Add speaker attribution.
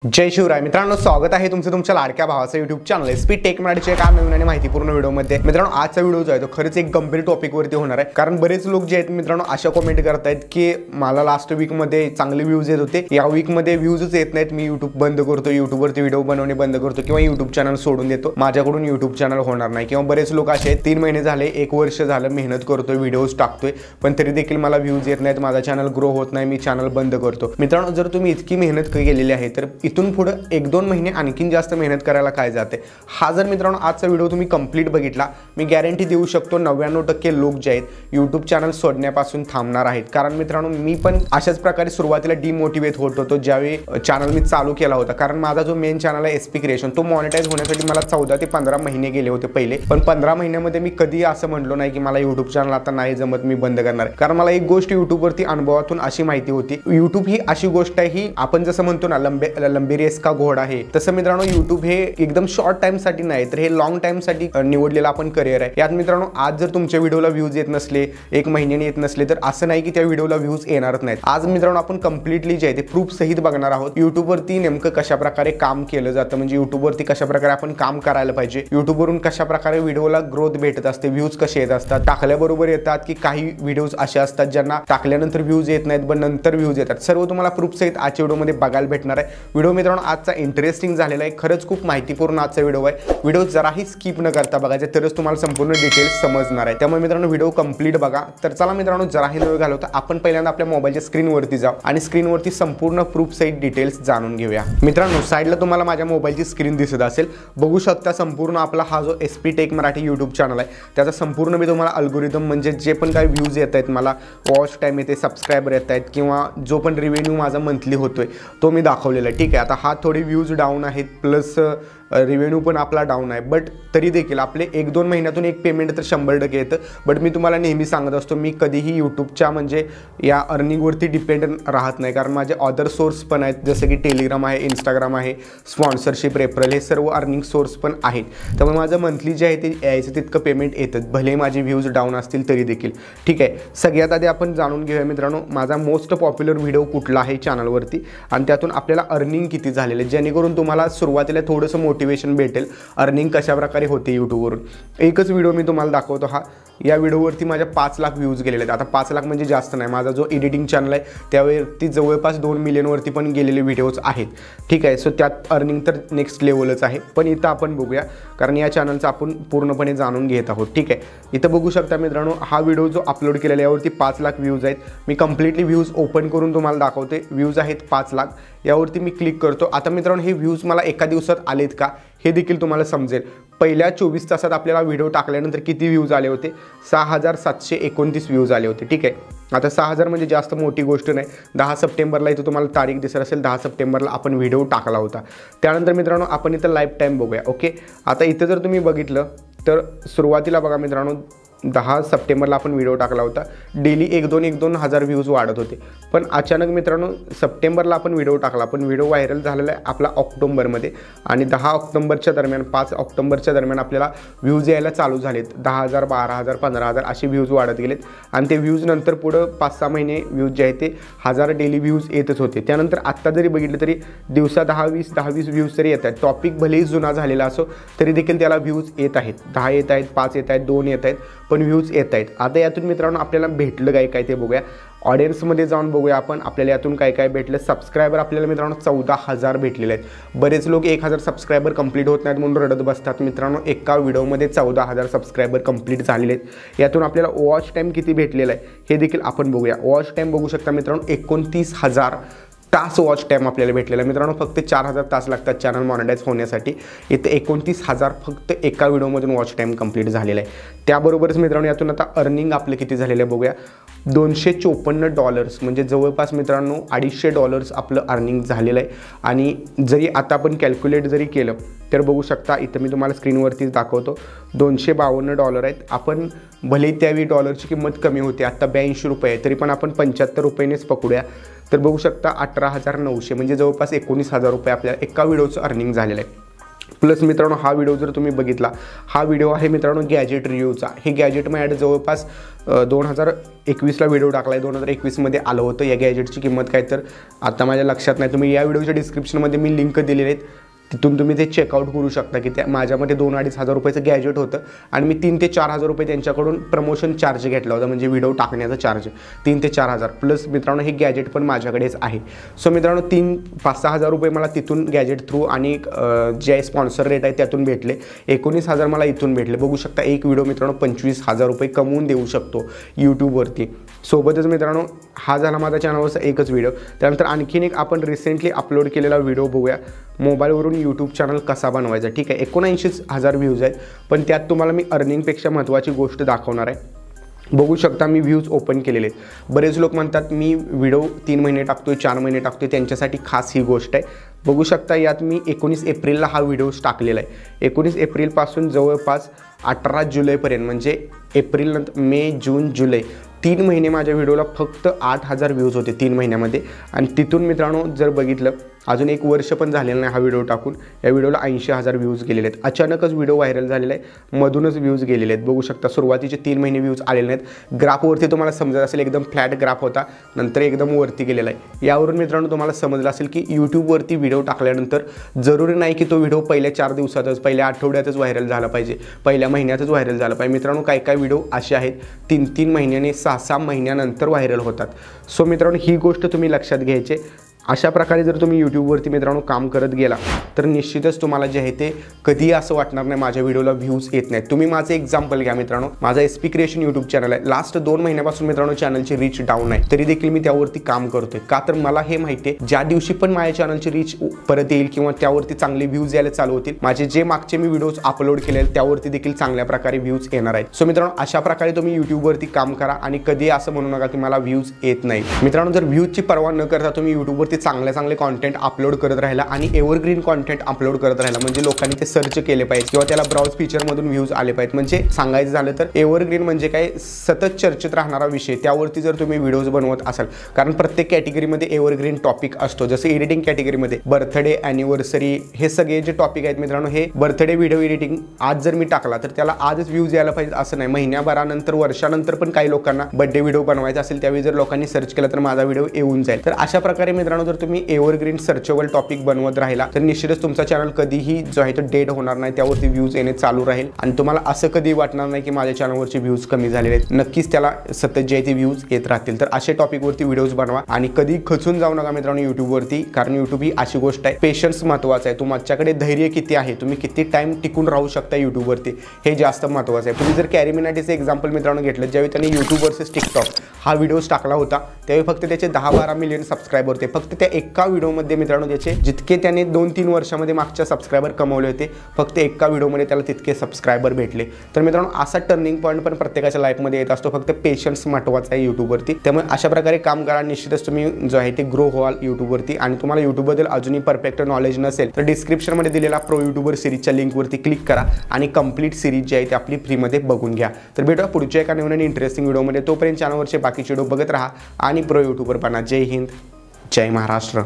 Speaker 1: जय शिवराय मित्रांनो, स्वागत आहे तुमचं तुमच्या लाडक्या भावाचं युट्यूब चॅनल एसपी टेक मराठीचे काम नवीन आणि माहितीपूर्ण व्हिडिओमध्ये। मित्रांनो, आजचा व्हिडिओ जो आहे तो खरंच एक गंभीर टॉपिकवरती होणार आहे, कारण बरेच लोक जे आहेत मित्रांनो अशा कमेंट करतायत की मला लास्ट वीकमध्ये चांगले व्ह्यूज येत होते, या वीकमध्ये व्ह्यूजच येत नाहीत, मी युट्यूब बंद करतो, युट्यूबवरती व्हिडिओ बनवणे बंद करतो किंवा युट्यूब चॅनल सोडून देतो, माझ्याकडून युट्यूब चॅनल होणार नाही। किंवा बरेच लोक असे आहेत 3 महिने झाले, 1 वर्ष झालं मेहनत करतोय, व्हिडिओज टाकतोय, पण तरी देखील मला व्ह्यूज येत नाहीत, माझा चॅनल ग्रो होत नाही, मी चॅनल बंद करतो। मित्रांनो, जर तुम्ही इतकी मेहनत केलेली आहे तर इथून पुढे 1-2 महिने आणखीन जास्त मेहनत करायला काय जाते। हा जर मित्रांनो आजचा व्हिडिओ तुम्ही कंप्लीट बघितला, मी गॅरंटी देऊ शकतो 99% लोक जे आहेत यूट्यूब चॅनल सोडण्यापासून थांबणार आहेत। कारण मित्रांनो, मी पण अशाच प्रकारे सुरुवातीला डिमोटिवेट होत होतो ज्यावेळी चॅनल मी चालू केला होता, कारण माझा जो मेन चॅनल आहे एसपी क्रिएशन, तो मॉनिटाइज होण्यासाठी मला 14 ते 15 महिने गेले होते पहिले। पण 15 महिन्यामध्ये मी कधी असं म्हणलो नाही की मला यूट्यूब चॅनल आता नाही जमत, मी बंद करणार आहे। कारण मला एक गोष्ट यूट्यूबवरती अनुभवातून अशी माहिती होती, यूट्यूब ही अशी गोष्ट आहे, ही आपण जसं म्हणतो ना लंबी रेस का घोडा आहे, तसं मित्रांनो यूट्यूब हे एकदम शॉर्ट टाइम साठी नाही तर हे लॉंग टाइम साठी निवडलेला आपण करिअर आहे। यात मित्रांनो आज जर तुमच्या व्हिडिओला व्ह्यूज येत नसले, 1 महिन्याने येत नसले, तर असं नाही की त्या व्हिडिओला व्ह्यूज येणारच नाहीत। आज मित्रांनो आपण कम्प्लिटली जे आहे ते प्रूफ सहित बघणार आहोत, यूट्यूबवरती नेमकं कशा प्रकारे काम केलं जातं, म्हणजे यूट्यूबवरती कशा प्रकारे आपण काम करायला पाहिजे, यूट्यूबवरून कशा प्रकारे व्हिडिओला ग्रोथ भेटत असते, व्ह्यूज कसे येत असतात, टाकल्याबरोबर येतात की काही व्हिडिओज असे असतात ज्यांना टाकल्यानंतर व्ह्यूज येत नाहीत पण नंतर व्ह्यूज येतात, सर्व तुम्हाला प्रूफ सहित आजच्या व्हिडिओमध्ये बघायला भेटणार आहे। व्हिडिओ मित्रांनो आजचा इंटरेस्टिंग झालेला आहे, खरंच खूप माहितीपूर्ण आजचा व्हिडिओ आहे। व्हिडिओ जराही स्किप न करता बघायचे, तरच तुम्हाला संपूर्ण डिटेल्स समजणार आहे। त्यामुळे मित्रांनो व्हिडिओ कंप्लीट बघा। तर चला मित्रांनो, जराही वेळ घालवता आपण पहिल्यांदा आपल्या मोबाईलच्या स्क्रीनवरती जाऊ आणि स्क्रीनवरती संपूर्ण प्रूफ सहित डिटेल्स जाणून घेऊया। मित्रांनो, साईडला तुम्हाला माझ्या मोबाईलची स्क्रीन दिसत असेल, बघू शकता संपूर्ण आपला हा जो SP tech Marathi YouTube channel आहे त्याचा संपूर्ण मी तुम्हाला अल्गोरिदम, म्हणजे जे पण काही व्ह्यूज येत आहेत, मला वॉच टाइम येते, सबस्क्रायबर येत आहेत किंवा जो पण रिव्हेन्यू माझा मंथली होतोय तो मी दाखवलेला आहे। ठीक आहे, आता हा थोडी व्ह्यूज डाऊन आहेत प्लस रिव्हेन्यू पण आपला डाऊन आहे, बट तरी देखील आपले 1-2 महिन्यातून एक पेमेंट तर 100% येतं। बट मी तुम्हाला नेहमी सांगत असतो, मी कधीही यूट्यूबच्या म्हणजे या अर्निंगवरती डिपेंड राहत नाही, कारण माझे अदर सोर्स पण आहेत, जसं की टेलिग्राम आहे, इंस्टाग्राम आहे, स्पॉन्सरशिप, रेफरल, हे सर्व अर्निंग सोर्स पण आहेत। त्यामुळे माझं मंथली जे आहे ते यायचं तितकं पेमेंट येतं, भले माझे व्ह्यूज डाऊन असतील तरी देखील। ठीक आहे, सगळ्यात आधी आपण जाणून घेऊया मित्रांनो माझा मोस्ट पॉप्युलर व्हिडिओ कुठला आहे चॅनलवरती आणि त्यातून आपल्याला अर्निंग किती झालेले, जेणेकरून तुम्हाला सुरुवातीला थोडंसं मोटिवेशन भेटेल अर्निंग कशा प्रकारे होते यूट्यूबवरून। एकच व्हिडिओ मी तुम्हाला दाखवतो, हा या व्हिडिओवरती माझ्या 5 लाख व्ह्यूज गेलेले आहेत। आता 5 लाख म्हणजे जास्त नाही, माझा जो एडिटिंग चॅनल आहे त्यावरती जवळपास 2 मिलियनवरती पण गेलेले व्हिडिओज आहेत। ठीक आहे, सो त्यात अर्निंग तर नेक्स्ट लेवलच आहे। पण इथं आपण बघूया, कारण या चॅनलचं आपण पूर्णपणे जाणून घेत आहोत। ठीक आहे, इथं बघू शकता मित्रांनो, हा व्हिडिओ जो अपलोड केलेला यावरती 5 लाख व्ह्यूज आहेत। मी कम्प्लिटली व्ह्यूज ओपन करून तुम्हाला दाखवते, व्ह्यूज आहेत 5 लाख, यावरती मी क्लिक करतो। आता मित्रांनो, हे व्ह्यूज मला एका दिवसात आलेत का हे देखील तुम्हाला समजेल। पहिल्या 24 तासात आपल्याला व्हिडिओ टाकल्यानंतर किती व्ह्यूज आले होते, 6729 व्ह्यूज आले होते। ठीक आहे, आता 6000 म्हणजे जास्त मोठी गोष्ट नाही। 10 सप्टेंबरला इथं तुम्हाला तारीख दिसत असेल, 10 सप्टेंबरला आपण व्हिडिओ टाकला होता। त्यानंतर मित्रांनो आपण इथं लाईफ टाईम बघूया। ओके, आता इथं जर तुम्ही बघितलं तर सुरुवातीला बघा मित्रांनो, 10 सप्टेंबरला आपण व्हिडिओ टाकला होता, डेली 1-2 हजार व्ह्यूज वाढत होते। पण अचानक मित्रांनो सप्टेंबरला आपण व्हिडिओ टाकला, पण व्हिडिओ व्हायरल झालेला आहे आपला ऑक्टोबरमध्ये आणि 10 ऑक्टोबरच्या दरम्यान 5 ऑक्टोबरच्या दरम्यान आपल्याला व्ह्यूज यायला चालू झालेत। 10,000, 12,000, 15,000 असे व्ह्यूज वाढत गेलेत आणि ते व्ह्यूज नंतर पुढं 5-6 महिने व्ह्यूज जे आहे ते 1000 डेली व्ह्यूज येतच होते। त्यानंतर आत्ता जरी बघितलं तरी दिवसा 10-20 व्ह्यूज तरी येत आहेत, टॉपिक भलेही जुना झालेला असो तरी देखील त्याला व्ह्यूज येत आहेत, 10 येत आहेत, 5 येत आहेत, 2 येत आहेत, पण व्ह्यूज येत आहेत। आता यातून मित्रांनो आपल्याला भेटलं काय ते बघूया, ऑडियन्समध्ये जाऊन बघूया आपण, आपल्याला यातून काय भेटलं। सबस्क्रायबर आपल्याला मित्रांनो 14,000 भेटलेले आहेत। बरेच लोक 1,000 सबस्क्रायबर कंप्लीट होत नाहीत म्हणून रडत बसतात। मित्रांनो एका व्हिडिओमध्ये 14,000 सबस्क्रायबर कंप्लीट झालेले आहेत। यातून आपल्याला वॉच टाईम किती भेटलेला आहे हे देखील आपण बघूया। वॉच टाईम बघू शकता मित्रांनो, 29,000 तास वॉच टाईम आपल्याला भेटलेला। मित्रांनो फक्त 4,000 तास लागतात चॅनल मॉनिटाइज होण्यासाठी, इथे 29,000 फक्त एका व्हिडिओमधून वॉच टाईम कंप्लीट झालेला आहे। त्याबरोबरच मित्रांनो यातून आता अर्निंग आपलं किती झालेलं आहे बघूया, $254 म्हणजे जवळपास मित्रांनो $250 आपलं अर्निंग झालेलं आहे। आणि जरी आता आपण कॅल्क्युलेट जरी केलं तर बघू शकता, इथं मी तुम्हाला स्क्रीनवरतीच दाखवतो, $252 आहेत। आपण भले त्यावेळी डॉलरची किंमत कमी होती, आता ₹82 आहे, तरी पण आपण ₹75नेच पकडूया तर बघू शकता 18,900 म्हणजे जवळपास ₹19,000 आपल्याला एका व्हिडिओचं अर्निंग झालेलं आहे। प्लस मित्रांनो हा व्हिडिओ जर तुम्ही बघितला, हा व्हिडिओ आहे मित्रांनो गॅजेट रिव्ह्यूचा. हे गॅजेट माझ्याकडे जवळपास 2021ला व्हिडिओ टाकला आहे, 2021मध्ये आलं होतं. या गॅजेटची किंमत काय तर आता माझ्या लक्षात नाही. तुम्ही या व्हिडिओच्या डिस्क्रिप्शनमध्ये मी लिंक दिलेले आहेत, तिथून तुम्ही ते चेकआउट करू शकता की त्या माझ्यामध्ये 2-2.5 हजार रुपयाचं गॅजेट होतं आणि मी 3 ते 4 हजार रुपये त्यांच्याकडून प्रमोशन चार्ज घेतला होता, म्हणजे व्हिडिओ टाकण्याचा चार्ज 3 ते 4 हजार. प्लस मित्रांनो हे गॅजेट पण माझ्याकडेच आहे. सो मित्रांनो 3-5-6 हजार रुपये मला तिथून गॅजेट थ्रू आणि जे स्पॉन्सर रेट आहे त्यातून भेटले. 19,000 मला इथून भेटले. बघू शकता एक व्हिडिओ मित्रांनो 25,000 रुपये कमवून देऊ शकतो यूट्यूबवरती. सोबतच मित्रांनो हा झाला माझ्या चॅनलवरचा एकच व्हिडिओ. त्यानंतर आणखीन एक आपण रिसेंटली अपलोड केलेला व्हिडिओ बघूया, मोबाईलवरून यूट्यूब चॅनल कसा बनवायचा. ठीक आहे, 79,000 व्ह्यूज आहेत, पण त्यात तुम्हाला मी अर्निंगपेक्षा महत्त्वाची गोष्ट दाखवणार आहे. बघू शकता मी व्ह्यूज ओपन केलेले आहेत. बरेच लोक म्हणतात मी व्हिडिओ 3 महिने टाकतोय, 4 महिने टाकतोय, त्यांच्यासाठी खास ही गोष्ट आहे. बघू शकता यात मी 19 एप्रिलला हा व्हिडिओज टाकलेला आहे. 19 एप्रिलपासून जवळपास 18 जुलैपर्यंत, म्हणजे एप्रिल नंतर मे, जून, जुलै 3 महिने माझ्या व्हिडिओला फक्त 8,000 व्ह्यूज होते 3 महिन्यामध्ये. आणि तिथून मित्रांनो जर बघितलं, अजून 1 वर्ष पण झालेलं नाही हा व्हिडिओ टाकून, या व्हिडिओला 80,000 व्ह्यूज गेलेले आहेत. अचानकच व्हिडिओ व्हायरल झालेला आहे, मधूनच व्ह्यूज गेलेले आहेत. बघू शकता सुरुवातीचे 3 महिने व्ह्यूज आलेले नाहीत. ग्राफवरती तुम्हाला समजत असेल एकदम फ्लॅट ग्राफ होता, नंतर एकदम वरती गेलेला आहे. यावरून मित्रांनो तुम्हाला समजलं असेल की यूट्यूबवरती व्हिडिओ टाकल्यानंतर जरुरी नाही की तो व्हिडिओ पहिल्या 4 दिवसातच, पहिल्या आठवड्यातच व्हायरल झाला पाहिजे, पहिल्या महिन्यातच व्हायरल झाला पाहिजे. मित्रांनो काही व्हिडिओ असे आहेत 3-3 महिन्याने, 6-6 महिन्यानंतर व्हायरल होतात. सो मित्रांनो ही गोष्ट तुम्ही लक्षात घ्यायची. अशा प्रकारे जर तुम्ही यूट्यूबवरती मित्रांनो काम करत गेला तर निश्चितच तुम्हाला जे आहे ते कधी असं वाटणार नाही माझ्या व्हिडिओला व्ह्यूज येत नाहीत. तुम्ही माझं एक्झाम्पल घ्या मित्रांनो, माझा SP क्रिएशन यूट्यूब चॅनल आहे. लास्ट 2 महिन्यापासून मित्रांनो चॅनलची रीच डाऊन आहे, तरी देखील मी त्यावरती काम करतोय. का तर मला हे माहिती आहे ज्या दिवशी पण माझ्या चॅनलची रीच परत येईल किंवा त्यावरती चांगले व्ह्यूज यायला चालू होतील, माझे जे मागचे मी व्हिडिओज अपलोड केले त्यावरती देखील चांगल्या प्रकारे व्ह्यूज येणार आहेत. सो मित्रांनो अशा प्रकारे तुम्ही यूट्यूबवरती काम करा आणि कधी असं म्हणू नका की मला व्ह्यूज येत नाही. मित्रांनो जर व्ह्यूजची पर्वा न करता तुम्ही यूट्यूबवरती चांगले कॉन्टेंट अपलोड करत राहिला आणि एव्हरग्रीन कॉन्टेंट अपलोड करत राहिला, म्हणजे लोकांनी ते सर्च केले पाहिजे किंवा त्याला ब्राउज फीचरमधून व्ह्यूज आले पाहिजेत. म्हणजे सांगायचं झालं तर एव्हरग्रीन म्हणजे काय, सतत चर्चेत राहणारा विषय, त्यावरती जर तुम्ही व्हिडिओज बनवत असाल. कारण प्रत्येक कॅटेगरीमध्ये एव्हरग्रीन टॉपिक असतो. जसं एडिटिंग कॅटेगरीमध्ये बर्थडे, ॲनिव्हर्सरी हे सगळे जे टॉपिक आहेत मित्रांनो, हे बर्थडे व्हिडिओ एडिटिंग आज जर मी टाकला तर त्याला आजच व्ह्यूज यायला पाहिजे असं नाही. महिन्याभरानंतर, वर्षानंतर पण काही लोकांना बर्थडे व्हिडिओ बनवायचा असेल, त्यावेळी जर लोकांनी सर्च केला तर माझा व्हिडिओ येऊन जाईल. तर अशा प्रकारे मित्रांनो जर तुम्ही एव्हरग्रीन सर्चेबल टॉपिक बनवत राहिला तर निश्चितच तुमचा चॅनल कधीही जो आहे तो डेड होणार नाही, त्यावरती व्ह्यूज येणे चालू राहील आणि तुम्हाला असं कधी वाटणार नाही की माझ्या चॅनलवरचे व्ह्यूज कमी झालेले आहेत. नक्कीच त्याला सतत जे आहे ते व्ह्यूज येत राहतील. तर अशा टॉपिकवरती व्हिडिओज बनवा आणि कधी खचून जाऊ नका मित्रांनो यूट्यूबवरती, कारण यूट्यूब ही अशी गोष्ट आहे, पेशन्स महत्त्वाचा आहे. तुमच्याकडे धैर्य किती आहे, तुम्ही किती टाइम टिकून राहू शकता यूट्यूबवरती, हे जास्त महत्त्वाचं आहे. तुम्ही जर कॅरी मिनाटीचं एक्झाम्पल मित्रांनो घेतलं, ज्यावेळी त्यांनी यूट्यूब वर्सेस टिकटॉक हा व्हिडिओज टाकला होता त्यावेळी फक्त त्याचे 10-12 मिलियन सबस्क्रायबर होते. फक्त त्या एका व्हिडिओमध्ये मित्रांनो त्याचे जितके त्याने 2-3 वर्षामध्ये मागच्या सबस्क्रायबर कमवले होते, फक्त एका व्हिडिओमध्ये त्याला तितके सबस्क्रायबर भेटले. तर मित्रांनो असा टर्निंग पॉईंट पण प्रत्येकाच्या लाईफमध्ये येत असतो. फक्त पेशन्स महत्त्वाचा आहे यूट्यूबवरती. त्यामुळे अशा प्रकारे काम करा, निश्चितच तुम्ही जो आहे ते ग्रो व्हाल यूट्यूबवरती. आणि तुम्हाला यूट्यूबबद्दल अजूनही परफेक्ट नॉलेज नसेल तर डिस्क्रिप्शनमध्ये दिलेला प्रो यूट्यूबर सिरीजच्या लिंकवरती क्लिक करा आणि कंप्लीट सिरीज जी आहे ती आपली फ्रीमध्ये बघून घ्या. तर भेटूया पुढच्या एका नवीन आणि इंटरेस्टिंग व्हिडिओमध्ये. तोपर्यंत चॅनलवरचे बाकीचे व्हिडिओ बघत राहा आणि प्रो यूट्यूबर बना. जय हिंद, जय महाराष्ट्र.